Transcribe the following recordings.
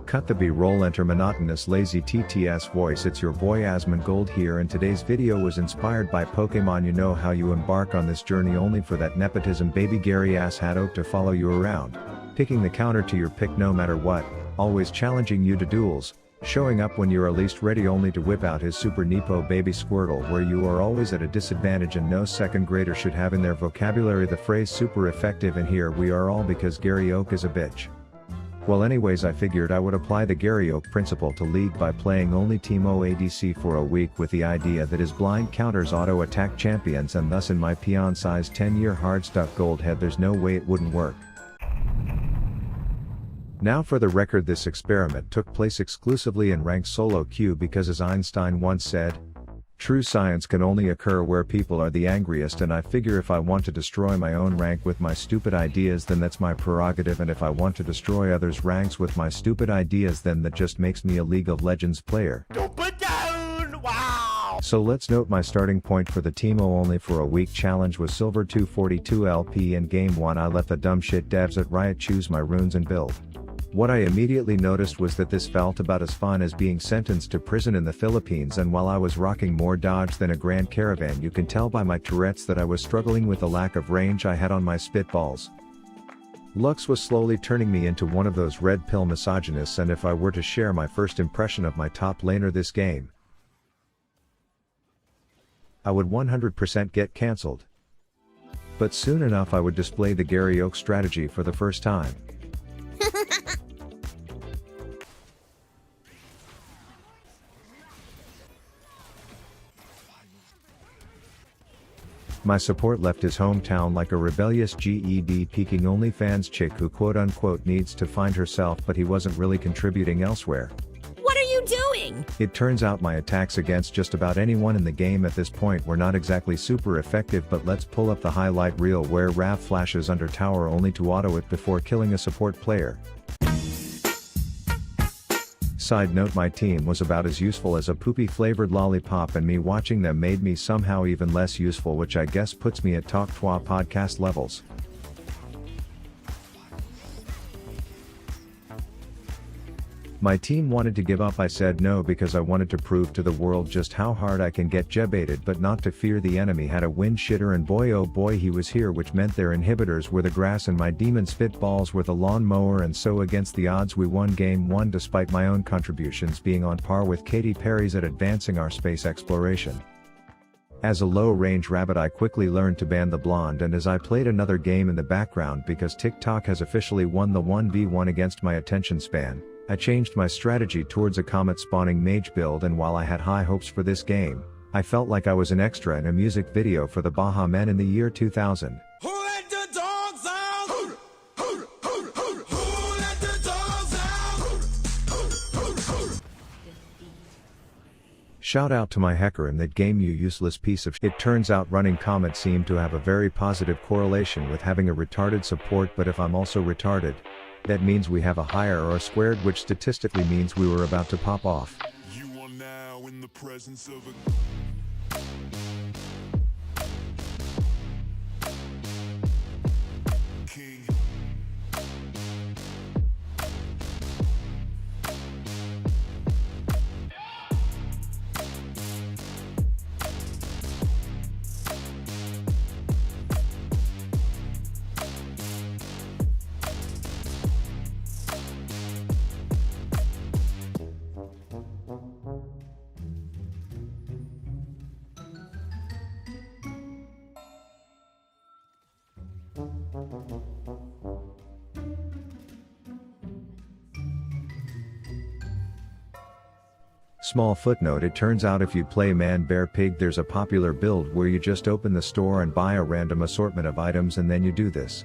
Cut the B-roll, enter monotonous lazy TTS voice. It's your boy Asmongold here, and today's video was inspired by Pokemon. You know how you embark on this journey only for that nepotism baby Gary asshat oak to follow you around, picking the counter to your pick no matter what, always challenging you to duels, showing up when you're least ready only to whip out his super Nepo baby Squirtle, where you are always at a disadvantage and no second grader should have in their vocabulary the phrase super effective, and here we are all because Gary Oak is a bitch. Well, anyways, I figured I would apply the Gary Oak principle to League by playing only Teemo ADC for a week with the idea that his blind counters auto attack champions, and thus in my peon sized 10-year hard stuck gold head there's no way it wouldn't work. Now for the record, this experiment took place exclusively in ranked solo queue because, as Einstein once said, true science can only occur where people are the angriest, and I figure if I want to destroy my own rank with my stupid ideas then that's my prerogative, and if I want to destroy others' ranks with my stupid ideas then that just makes me a League of Legends player. Put down! Wow! So let's note my starting point for the Teemo only for a week challenge was Silver 242 LP. In game 1 I let the dumb shit devs at Riot choose my runes and build. What I immediately noticed was that this felt about as fun as being sentenced to prison in the Philippines, and while I was rocking more dodge than a Grand Caravan, you can tell by my Tourette's that I was struggling with the lack of range I had on my spitballs. Lux was slowly turning me into one of those red pill misogynists, and if I were to share my first impression of my top laner this game, I would 100% get cancelled. But soon enough I would display the Gary Oak strategy for the first time. My support left his hometown like a rebellious GED peeking OnlyFans chick who quote-unquote needs to find herself, but he wasn't really contributing elsewhere. What are you doing? It turns out my attacks against just about anyone in the game at this point were not exactly super effective, but let's pull up the highlight reel where Rav flashes under tower only to auto it before killing a support player. Side note, my team was about as useful as a poopy flavored lollipop, and me watching them made me somehow even less useful, which I guess puts me at Talk Twa podcast levels. My team wanted to give up. I said no because I wanted to prove to the world just how hard I can get jebaited, but not to fear the enemy had a wind shitter, and boy oh boy he was here, which meant their inhibitors were the grass and my demon spitballs were the lawnmower, and so against the odds we won game 1 despite my own contributions being on par with Katy Perry's at advancing our space exploration. As a low-range rabbit I quickly learned to ban the blonde, and as I played another game in the background because TikTok has officially won the 1v1 against my attention span, I changed my strategy towards a comet spawning mage build, and while I had high hopes for this game, I felt like I was an extra in a music video for the Baha Men in the year 2000. Who let the dogs out? Who let the dogs out? Shout out to my hacker in that game, you useless piece of shit. It turns out running Comet seemed to have a very positive correlation with having a retarded support, but if I'm also retarded, that means we have a higher or a squared, which statistically means we were about to pop off. You are now in the presence of a king. Small footnote: it turns out if you play Man Bear Pig there's a popular build where you just open the store and buy a random assortment of items, and then you do this.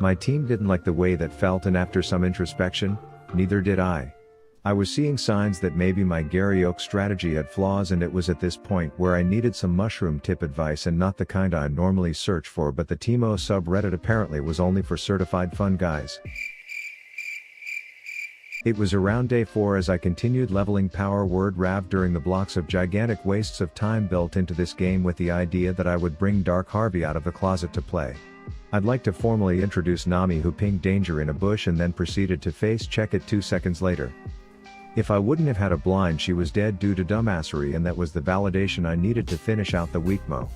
My team didn't like the way that felt, and after some introspection, neither did I. I was seeing signs that maybe my Gary Oak strategy had flaws, and it was at this point where I needed some mushroom tip advice, and not the kind I normally search for, but the Teemo subreddit apparently was only for certified fun guys. It was around day 4 as I continued leveling power word Rav during the blocks of gigantic wastes of time built into this game with the idea that I would bring Dark Harvey out of the closet to play. I'd like to formally introduce Nami, who pinged danger in a bush and then proceeded to face check it 2 seconds later. If I wouldn't have had a blind, she was dead due to dumbassery, and that was the validation I needed to finish out the week mo.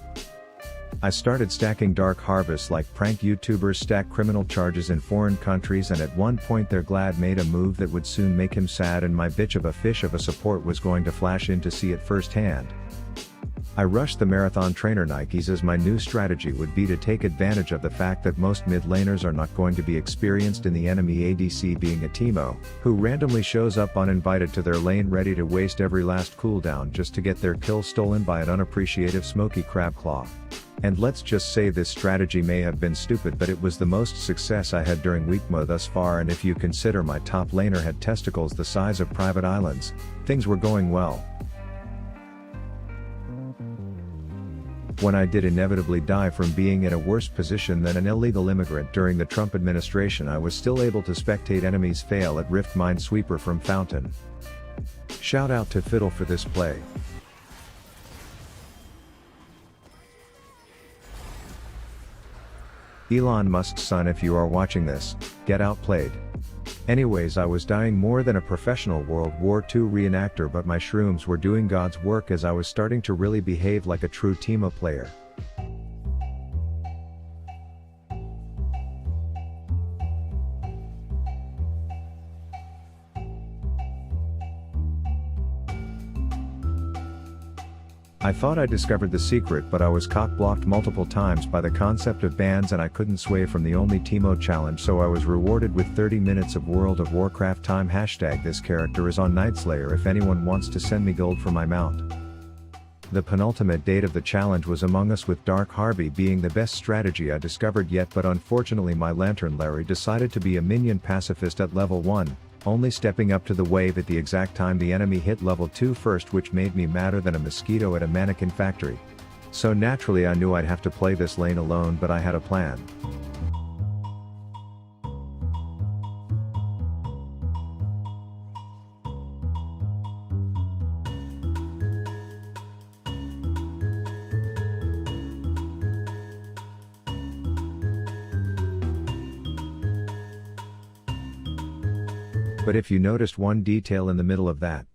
I started stacking Dark Harvest like prank YouTubers stack criminal charges in foreign countries, and at one point their Glad made a move that would soon make him sad, and my bitch of a fish of a support was going to flash in to see it firsthand. I rushed the marathon trainer Nikes, as my new strategy would be to take advantage of the fact that most mid laners are not going to be experienced in the enemy ADC being a Teemo, who randomly shows up uninvited to their lane ready to waste every last cooldown just to get their kill stolen by an unappreciative smoky crab claw. And let's just say this strategy may have been stupid, but it was the most success I had during weekmo thus far, and if you consider my top laner had testicles the size of private islands, things were going well. When I did inevitably die from being in a worse position than an illegal immigrant during the Trump administration, I was still able to spectate enemies fail at Rift Minesweeper from Fountain. Shout out to Fiddle for this play. Elon Musk's son, if you are watching this, get outplayed. Anyways, I was dying more than a professional World War II reenactor, but my shrooms were doing God's work as I was starting to really behave like a true Teemo player. I thought I discovered the secret, but I was cock-blocked multiple times by the concept of bans, and I couldn't sway from the only Teemo challenge, so I was rewarded with 30 minutes of World of Warcraft time. Hashtag this character is on Nightslayer if anyone wants to send me gold for my mount. The penultimate date of the challenge was Among Us, with Dark Harvey being the best strategy I discovered yet, but unfortunately my Lantern Larry decided to be a minion pacifist at level 1. Only stepping up to the wave at the exact time the enemy hit level 2 first, which made me madder than a mosquito at a mannequin factory. So naturally I knew I'd have to play this lane alone, but I had a plan. But if you noticed one detail in the middle of that,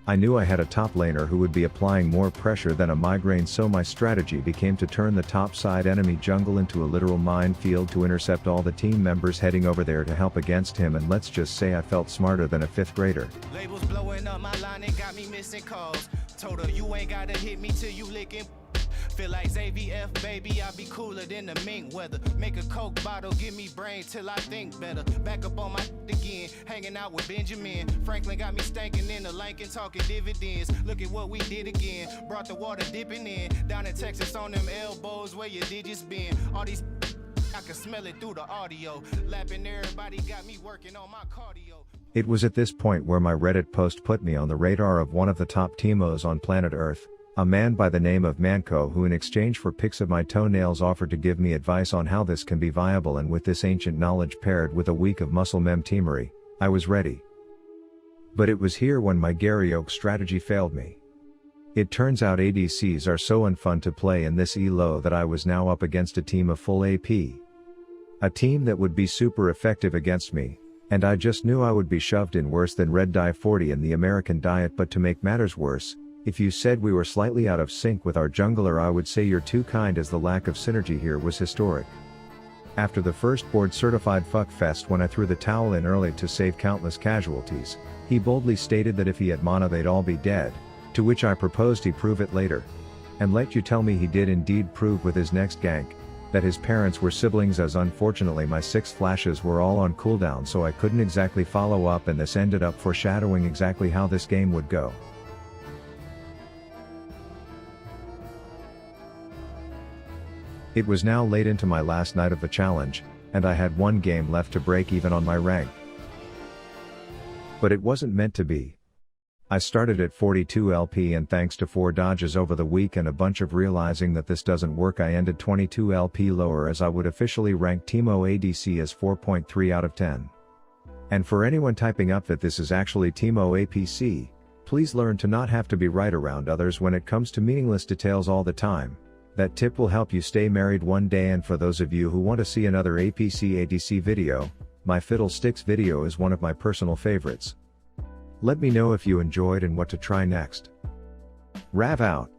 I knew I had a top laner who would be applying more pressure than a migraine, so my strategy became to turn the topside enemy jungle into a literal minefield to intercept all the team members heading over there to help against him, and let's just say I felt smarter than a 5th grader. Labels blowing up my line and got me missing calls. Told her you ain't gotta hit me till you licking. Feel like ZVF, baby, I be cooler than the mink weather. Make a Coke bottle, give me brain till I think better. Back up on my again, hanging out with Benjamin. Franklin got me stankin' in the Lincoln, talking dividends. Look at what we did again. Brought the water dipping in. Down in Texas on them elbows, where your digits been. All these I can smell it through the audio. Lapping everybody, got me working on my cardio. It was at this point where my Reddit post put me on the radar of one of the top Teemos on planet Earth, a man by the name of Manco, who in exchange for pics of my toenails offered to give me advice on how this can be viable, and with this ancient knowledge paired with a week of muscle mem teamery, I was ready. But it was here when my Gary Oak strategy failed me. It turns out ADCs are so unfun to play in this elo that I was now up against a team of full AP. A team that would be super effective against me, and I just knew I would be shoved in worse than Red Dye 40 in the American diet. But to make matters worse, if you said we were slightly out of sync with our jungler, I would say you're too kind, as the lack of synergy here was historic. After the first board certified fuckfest, when I threw the towel in early to save countless casualties, he boldly stated that if he had mana they'd all be dead, to which I proposed he prove it later. And let you tell me he did indeed prove with his next gank that his parents were siblings, as unfortunately my 6 flashes were all on cooldown, so I couldn't exactly follow up, and this ended up foreshadowing exactly how this game would go. It was now late into my last night of the challenge, and I had one game left to break even on my rank. But it wasn't meant to be. I started at 42 LP, and thanks to 4 dodges over the week and a bunch of realizing that this doesn't work, I ended 22 LP lower, as I would officially rank Teemo ADC as 4.3 out of 10. And for anyone typing up that this is actually Teemo APC, please learn to not have to be right around others when it comes to meaningless details all the time. That tip will help you stay married one day, and for those of you who want to see another APC ADC video, my fiddlesticks video is one of my personal favorites. Let me know if you enjoyed and what to try next. Rav out.